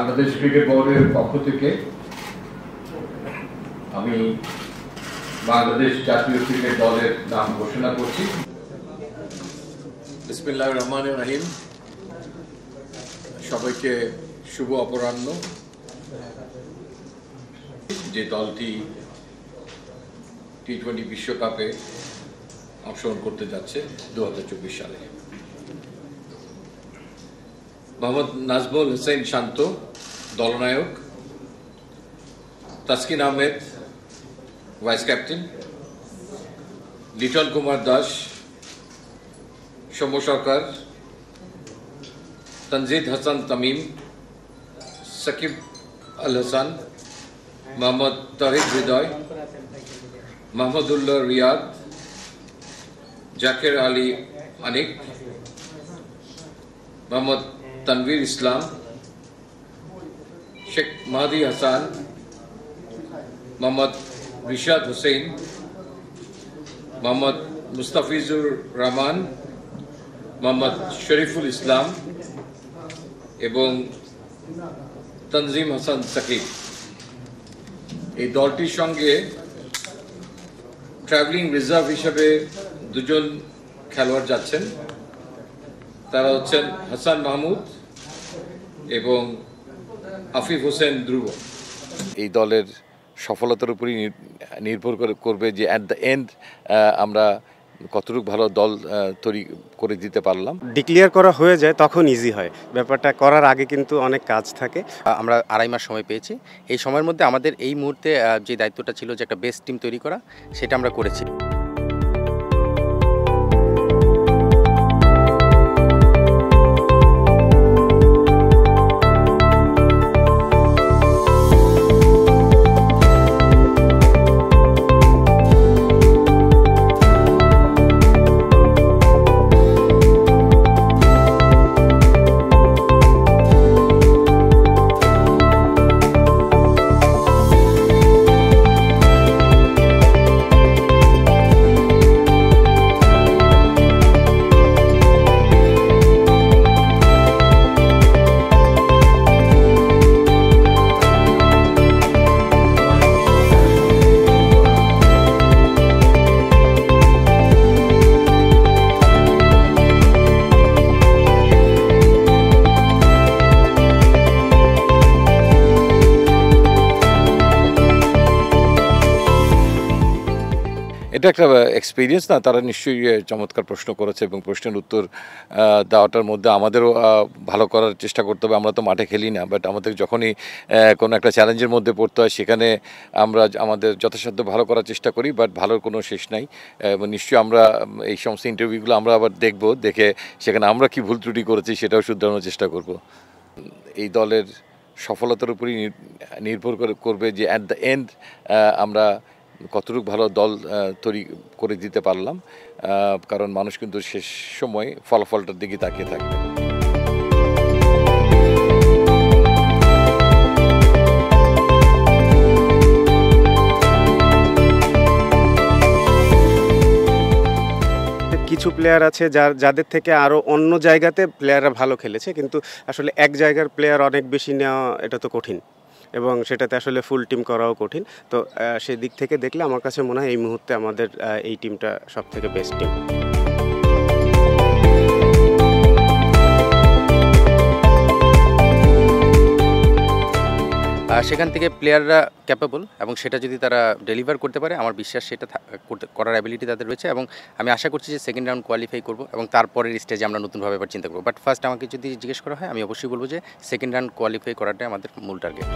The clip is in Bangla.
বাংলাদেশ ক্রিকেট বোর্ডের পক্ষ থেকে আমি বাংলাদেশ জাতীয় ক্রিকেট দলের নাম ঘোষণা করছি। বিসমিল্লাহির রহমানির রহিম। সবাইকে শুভ অপরাহ্ন। যে দলটি টি-20 বিশ্বকাপে অংশগ্রহণ করতে যাচ্ছে 2024 সালে, মোহাম্মদ নাজমুল হোসেন শান্ত দলনায়ক, তাসকিন আহমেদ ভাইস ক্যাপ্টেন, লিটন কুমার দাস, সৌম্য সরকার, তনজিদ হাসান তামিম, সাকিব আল হাসান, মোহাম্মদ তাহিদ হৃদয়, মাহমুদুল্লাহ রিয়াদ, জাকের আলী আনিক, মোহাম্মদ তানভীর ইসলাম, শেখ মাহদি হাসান, মোহাম্মদ রিশাদ হোসেন, মোহাম্মদ মুস্তাফিজুর রহমান, মোহাম্মদ শরীফুল ইসলাম এবং তনজিম হাসান সাকিব। এই দলটির সঙ্গে ট্রাভেলিং রিজার্ভ হিসেবে দুজন খেলোয়াড় যাচ্ছেন। তারা হচ্ছেন হাসান মাহমুদ এবং আফিফ হোসেন ধ্রুব। এই দলের সফলতার উপরই নির্ভর করবে যে অ্যাট দ্য এন্ড আমরা কতটুকু ভালো দল তৈরি করে দিতে পারলাম। ডিক্লেয়ার করা হয়ে যায় তখন ইজি হয়, ব্যাপারটা করার আগে কিন্তু অনেক কাজ থাকে। আমরা 2.5 মাস সময় পেয়েছি। এই সময়ের মধ্যে আমাদের এই মুহূর্তে যে দায়িত্বটা ছিল যে একটা বেস্ট টিম তৈরি করা, সেটা আমরা করেছি। এটা একটা এক্সপিরিয়েন্স না, তারা নিশ্চয়ই চমৎকার প্রশ্ন করেছে এবং প্রশ্নের উত্তর দেওয়াটার মধ্যে আমাদেরও ভালো করার চেষ্টা করতে হবে। আমরা তো মাঠে খেলি না, বাট আমাদের যখনই কোনো একটা চ্যালেঞ্জের মধ্যে পড়তে হয় সেখানে আমরা আমাদের যথাসাধ্য ভালো করার চেষ্টা করি, বাট ভালোর কোনো শেষ নাই। এবং নিশ্চয়ই আমরা এই সমস্ত ইন্টারভিউগুলো আমরা আবার দেখব, দেখে সেখানে আমরা কি ভুল ত্রুটি করেছি সেটাও শুধরানোর চেষ্টা করব। এই দলের সফলতার উপরই নির্ভর করবে যে অ্যাট দ্য এন্ড আমরা কতটুকু ভালো দল তৈরি করে দিতে পারলাম, কারণ মানুষ কিন্তু শেষ সময় ফলাফলটার দিকে তাকিয়ে থাকবে। কিছু প্লেয়ার আছে যাদের থেকে আরও অন্য জায়গাতে প্লেয়াররা ভালো খেলেছে, কিন্তু আসলে এক জায়গার প্লেয়ার অনেক বেশি নেওয়া এটা তো কঠিন, এবং সেটাতে আসলে ফুল টিম করাও কঠিন। তো সেই দিক থেকে দেখলে আমার কাছে মনে হয় এই মুহূর্তে আমাদের এই টিমটা সবথেকে বেস্ট টিম। সেখান থেকে প্লেয়াররা ক্যাপেবল, এবং সেটা যদি তারা ডেলিভার করতে পারে আমার বিশ্বাস সেটা করার অ্যাবিলিটি তাদের রয়েছে, এবং আমি আশা করছি যে সেকেন্ড রাউন্ড কোয়ালিফাই করব এবং তারপরের স্টেজে আমরা নতুনভাবে আবার চিন্তা করবো। বাট ফার্স্ট আমাকে যদি জিজ্ঞেস করা হয় আমি অবশ্যই বলবো যে সেকেন্ড রাউন্ড কোয়ালিফাই করাটাই আমাদের মূল টার্গেট।